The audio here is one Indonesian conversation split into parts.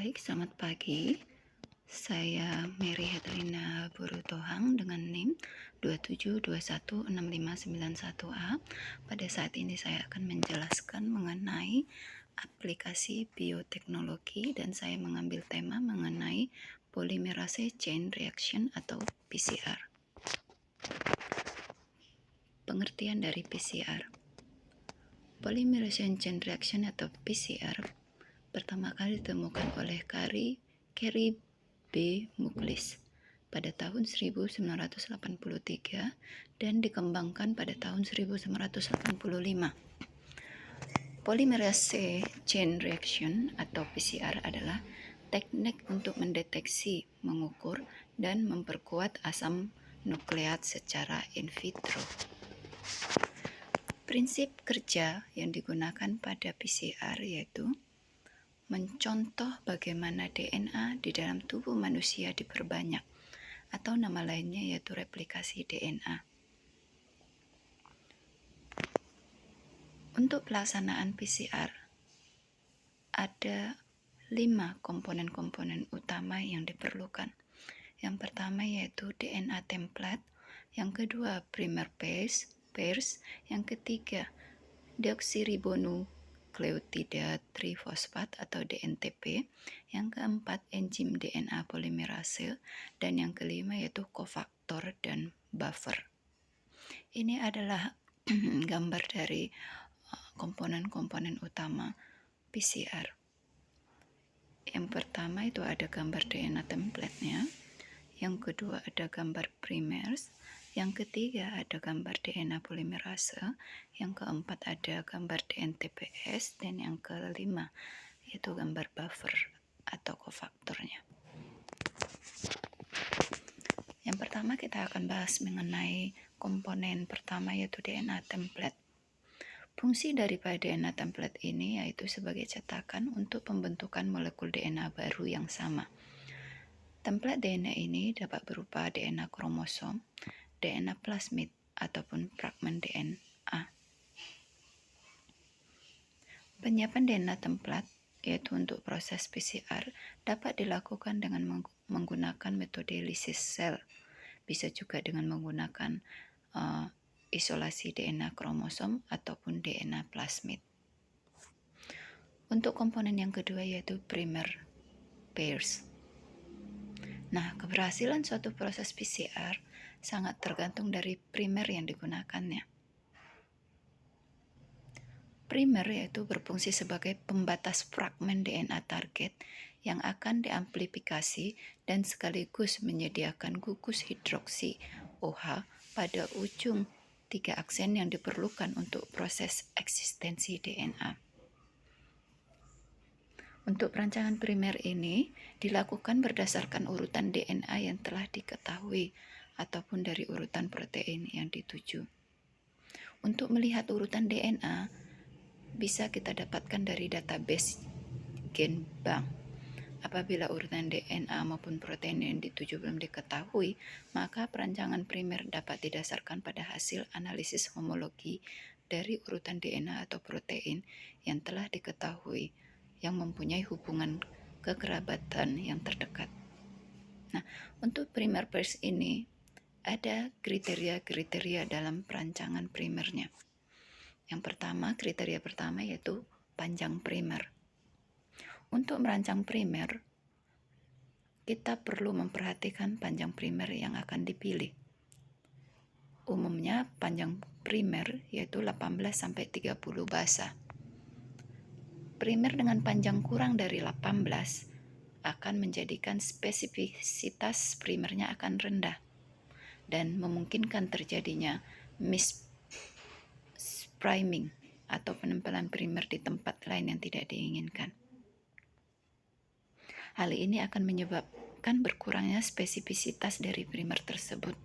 Baik, selamat pagi. Saya Mary Herlina Burutohang dengan NIM 272165991A. Pada saat ini saya akan menjelaskan mengenai aplikasi bioteknologi dan saya mengambil tema mengenai polymerase chain reaction atau PCR. Pengertian dari PCR. Polymerase chain reaction atau PCR pertama kali ditemukan oleh Carrie B. Muklis pada tahun 1983 dan dikembangkan pada tahun 1985. Polymerase chain reaction atau PCR adalah teknik untuk mendeteksi, mengukur, dan memperkuat asam nukleat secara in vitro. Prinsip kerja yang digunakan pada PCR yaitu mencontoh bagaimana DNA di dalam tubuh manusia diperbanyak, atau nama lainnya yaitu replikasi DNA. Untuk pelaksanaan PCR, ada 5 komponen-komponen utama yang diperlukan. Yang pertama yaitu DNA template, yang kedua primer pairs, yang ketiga deoksiribonukleotida trifosfat atau DNTP, yang keempat enzim DNA polimerase, dan yang kelima yaitu kofaktor dan buffer. Ini adalah gambar dari komponen-komponen utama PCR. Yang pertama itu ada gambar DNA template-nya, yang kedua ada gambar primers, yang ketiga ada gambar DNA polimerase, yang keempat ada gambar DNTPS, dan yang kelima yaitu gambar buffer atau kofaktornya. Yang pertama kita akan bahas mengenai komponen pertama yaitu DNA template. Fungsi daripada DNA template ini yaitu sebagai cetakan untuk pembentukan molekul DNA baru yang sama. Template DNA ini dapat berupa DNA kromosom, DNA plasmid, ataupun fragmen DNA. Penyiapan DNA template, yaitu untuk proses PCR, dapat dilakukan dengan menggunakan metode lisis sel. Bisa juga dengan menggunakan isolasi DNA kromosom ataupun DNA plasmid. Untuk komponen yang kedua yaitu primer pairs. Nah, keberhasilan suatu proses PCR sangat tergantung dari primer yang digunakannya. Primer yaitu berfungsi sebagai pembatas fragmen DNA target yang akan diamplifikasi dan sekaligus menyediakan gugus hidroksi OH pada ujung 3 aksen yang diperlukan untuk proses eksistensi DNA. Untuk perancangan primer ini dilakukan berdasarkan urutan DNA yang telah diketahui ataupun dari urutan protein yang dituju. Untuk melihat urutan DNA bisa kita dapatkan dari database gen bank. Apabila urutan DNA maupun protein yang dituju belum diketahui, maka perancangan primer dapat didasarkan pada hasil analisis homologi dari urutan DNA atau protein yang telah diketahui yang mempunyai hubungan kekerabatan yang terdekat. Nah, untuk primer pairs ini ada kriteria-kriteria dalam perancangan primernya. Yang pertama, kriteria pertama yaitu panjang primer. Untuk merancang primer, kita perlu memperhatikan panjang primer yang akan dipilih. Umumnya panjang primer yaitu 18-30 basa. Primer dengan panjang kurang dari 18 akan menjadikan spesifisitas primernya akan rendah dan memungkinkan terjadinya mispriming atau penempelan primer di tempat lain yang tidak diinginkan. Hal ini akan menyebabkan berkurangnya spesifisitas dari primer tersebut.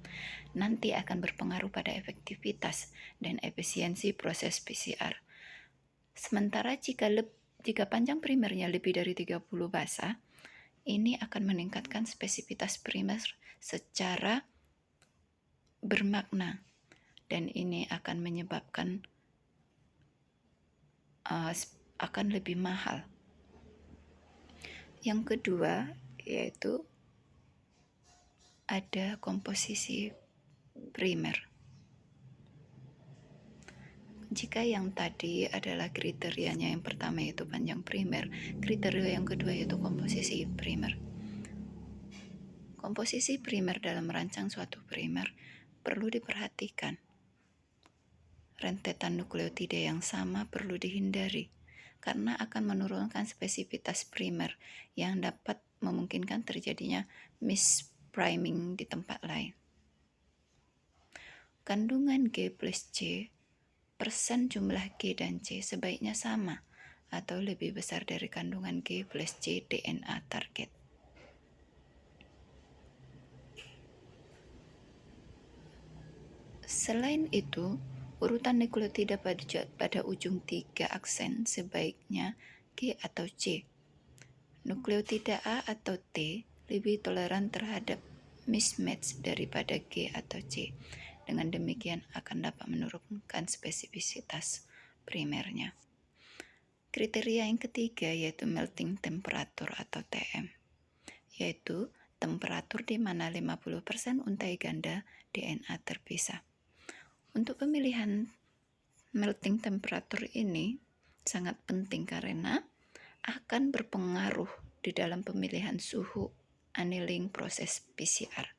Nanti akan berpengaruh pada efektivitas dan efisiensi proses PCR. Sementara jika panjang primernya lebih dari 30 basa, ini akan meningkatkan spesifitas primer secara bermakna dan ini akan menyebabkan akan lebih mahal. Yang kedua yaitu ada komposisi primer. Jika yang tadi adalah kriterianya, yang pertama yaitu panjang primer, kriteria yang kedua yaitu komposisi primer. Komposisi primer dalam merancang suatu primer perlu diperhatikan. Rentetan nukleotida yang sama perlu dihindari karena akan menurunkan spesifitas primer yang dapat memungkinkan terjadinya mispriming di tempat lain. Kandungan G plus C, persen jumlah G dan C sebaiknya sama atau lebih besar dari kandungan G plus C DNA target. Selain itu, urutan nukleotida pada ujung 3 aksen sebaiknya G atau C. Nukleotida A atau T lebih toleran terhadap mismatch daripada G atau C. Dengan demikian akan dapat menurunkan spesifisitas primernya. Kriteria yang ketiga yaitu melting temperature atau TM, yaitu temperatur di mana 50% untai ganda DNA terpisah. Untuk pemilihan melting temperature ini sangat penting karena akan berpengaruh di dalam pemilihan suhu annealing proses PCR.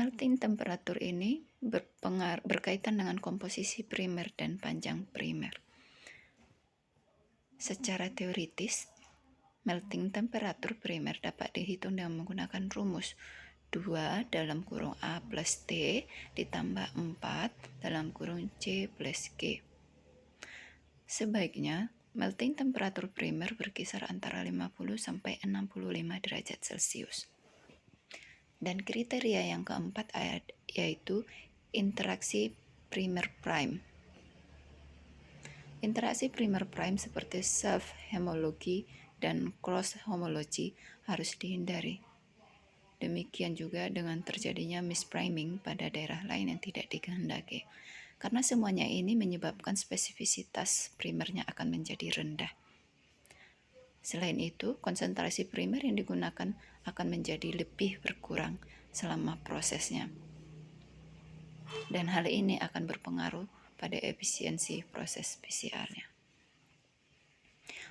Melting temperature ini berkaitan dengan komposisi primer dan panjang primer. Secara teoritis, melting temperature primer dapat dihitung dengan menggunakan rumus 2 dalam kurung A plus T ditambah 4 dalam kurung C plus G. Sebaiknya, melting temperature primer berkisar antara 50 sampai 65 derajat Celcius. Dan kriteria yang keempat yaitu interaksi primer prime. Interaksi primer prime seperti self-homology dan cross-homology harus dihindari. Demikian juga dengan terjadinya mispriming pada daerah lain yang tidak dikehendaki. Karena semuanya ini menyebabkan spesifisitas primernya akan menjadi rendah. Selain itu, konsentrasi primer yang digunakan akan menjadi lebih berkurang selama prosesnya. Dan hal ini akan berpengaruh pada efisiensi proses PCR-nya.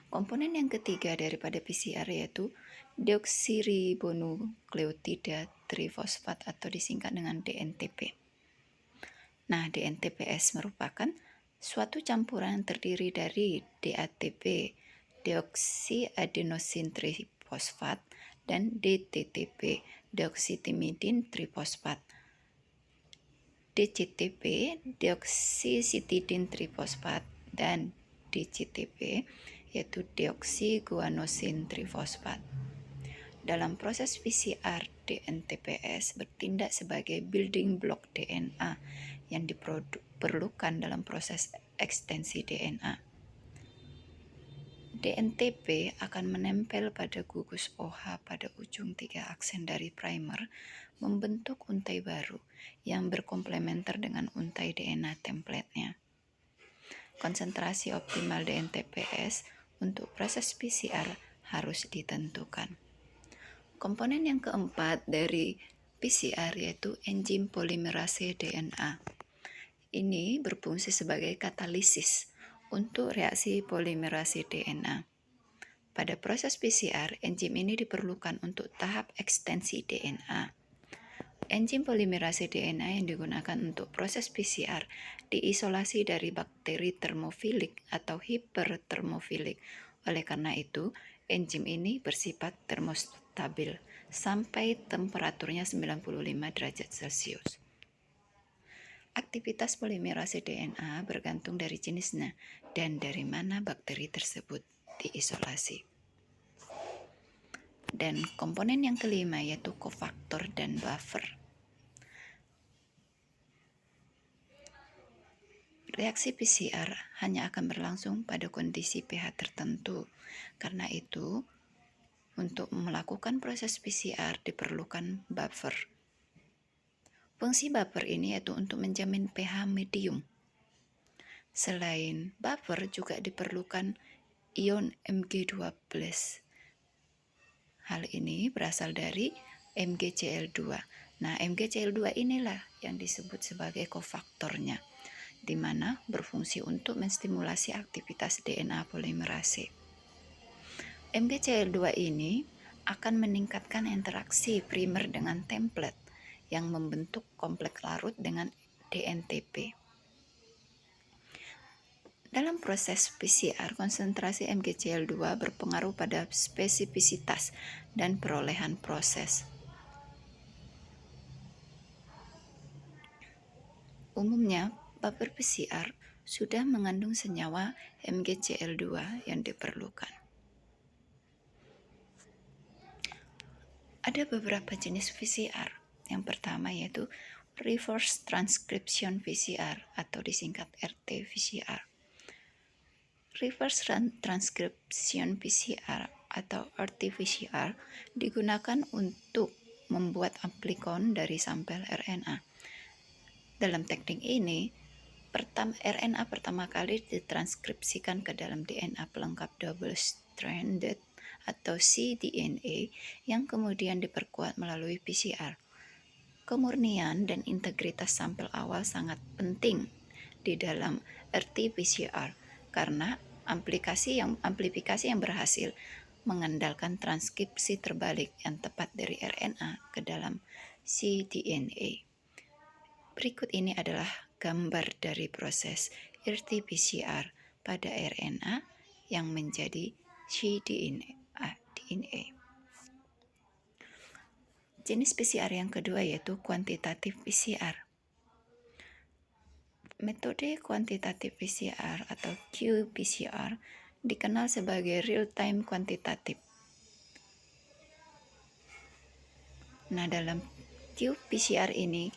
Komponen yang ketiga daripada PCR yaitu deoksiribonukleotida trifosfat atau disingkat dengan DNTP. Nah, DNTPS merupakan suatu campuran yang terdiri dari DATP, deoksiadenosin trifosfat, dan DTTP, deoksitimidin trifosfat. DCTP, deoksisitidin trifosfat, dan DCTP, yaitu deoksiguanosin trifosfat. Dalam proses PCR, DNTPS bertindak sebagai building block DNA yang diperlukan dalam proses ekstensi DNA. DNTP akan menempel pada gugus OH pada ujung 3 aksen dari primer, membentuk untai baru yang berkomplementer dengan untai DNA template-nya. Konsentrasi optimal DNTPS untuk proses PCR harus ditentukan. Komponen yang keempat dari PCR yaitu enzim polimerase DNA. Ini berfungsi sebagai katalisis untuk reaksi polimerase DNA. Pada proses PCR, enzim ini diperlukan untuk tahap ekstensi DNA. Enzim polimerase DNA yang digunakan untuk proses PCR diisolasi dari bakteri termofilik atau hipertermofilik. Oleh karena itu, enzim ini bersifat termostabil sampai temperaturnya 95 derajat Celcius. Aktivitas polimerase DNA bergantung dari jenisnya dan dari mana bakteri tersebut diisolasi. Dan komponen yang kelima yaitu kofaktor dan buffer. Reaksi PCR hanya akan berlangsung pada kondisi pH tertentu. Karena itu, untuk melakukan proses PCR diperlukan buffer. Fungsi buffer ini yaitu untuk menjamin pH medium. Selain buffer juga diperlukan ion Mg12. Hal ini berasal dari MgCl2. Nah, MgCl2 inilah yang disebut sebagai kofaktornya, di mana berfungsi untuk menstimulasi aktivitas DNA polimerase. MgCl2 ini akan meningkatkan interaksi primer dengan template yang membentuk kompleks larut dengan DNTP. Dalam proses PCR, konsentrasi MgCl2 berpengaruh pada spesifisitas dan perolehan proses. Umumnya, buffer PCR sudah mengandung senyawa MgCl2 yang diperlukan. Ada beberapa jenis PCR. Yang pertama yaitu reverse transcription PCR atau disingkat RT-PCR. Reverse transcription PCR atau RT-PCR digunakan untuk membuat amplikon dari sampel RNA. Dalam teknik ini, RNA pertama kali ditranskripsikan ke dalam DNA pelengkap double-stranded atau cDNA yang kemudian diperkuat melalui PCR. Kemurnian dan integritas sampel awal sangat penting di dalam RT-PCR karena amplifikasi yang berhasil mengandalkan transkripsi terbalik yang tepat dari RNA ke dalam cDNA. Berikut ini adalah gambar dari proses RT-PCR pada RNA yang menjadi cDNA. Jenis PCR yang kedua yaitu kuantitatif PCR. Metode kuantitatif PCR atau qPCR dikenal sebagai real-time quantitative. Nah, dalam qPCR ini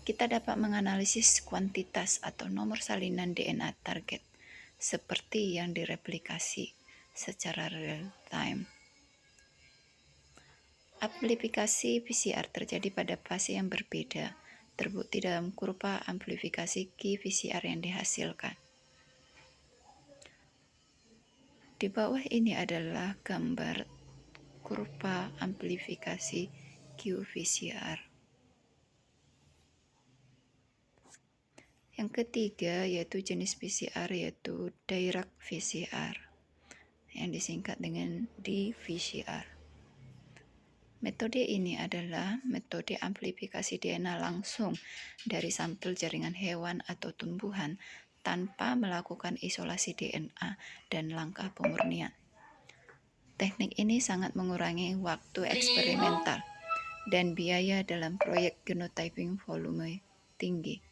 kita dapat menganalisis kuantitas atau nomor salinan DNA target seperti yang direplikasi secara real time. Amplifikasi PCR terjadi pada fase yang berbeda, terbukti dalam kurva amplifikasi qPCR yang dihasilkan. Di bawah ini adalah gambar kurva amplifikasi qPCR. Yang ketiga yaitu jenis PCR yaitu direct PCR yang disingkat dengan dPCR. Metode ini adalah metode amplifikasi DNA langsung dari sampel jaringan hewan atau tumbuhan tanpa melakukan isolasi DNA dan langkah pemurnian. Teknik ini sangat mengurangi waktu eksperimental dan biaya dalam proyek genotyping volume tinggi.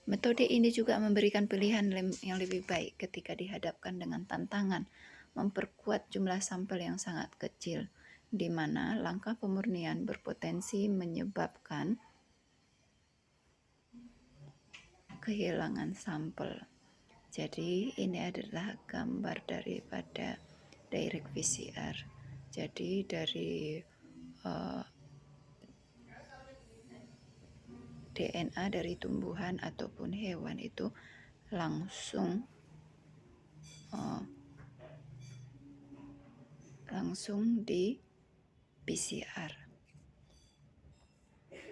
Metode ini juga memberikan pilihan yang lebih baik ketika dihadapkan dengan tantangan memperkuat jumlah sampel yang sangat kecil, di mana langkah pemurnian berpotensi menyebabkan kehilangan sampel. Jadi ini adalah gambar daripada direct PCR. Jadi dari DNA dari tumbuhan ataupun hewan itu langsung di PCR.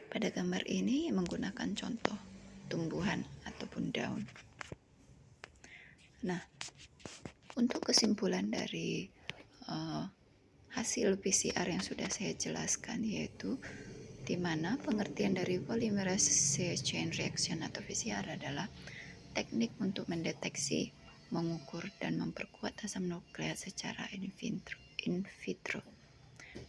Pada gambar ini menggunakan contoh tumbuhan ataupun daun. Nah, untuk kesimpulan dari hasil PCR yang sudah saya jelaskan yaitu di mana pengertian dari polymerase chain reaction atau PCR adalah teknik untuk mendeteksi, mengukur, dan memperkuat asam nukleat secara in vitro.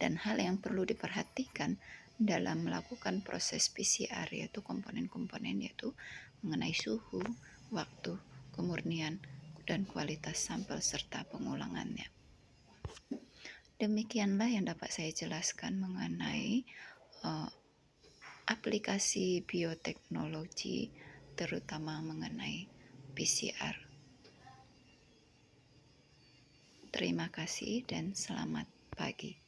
Dan hal yang perlu diperhatikan dalam melakukan proses PCR yaitu komponen-komponen yaitu mengenai suhu, waktu, kemurnian, dan kualitas sampel serta pengulangannya. Demikianlah yang dapat saya jelaskan mengenai aplikasi bioteknologi terutama mengenai PCR. Terima kasih dan selamat pagi.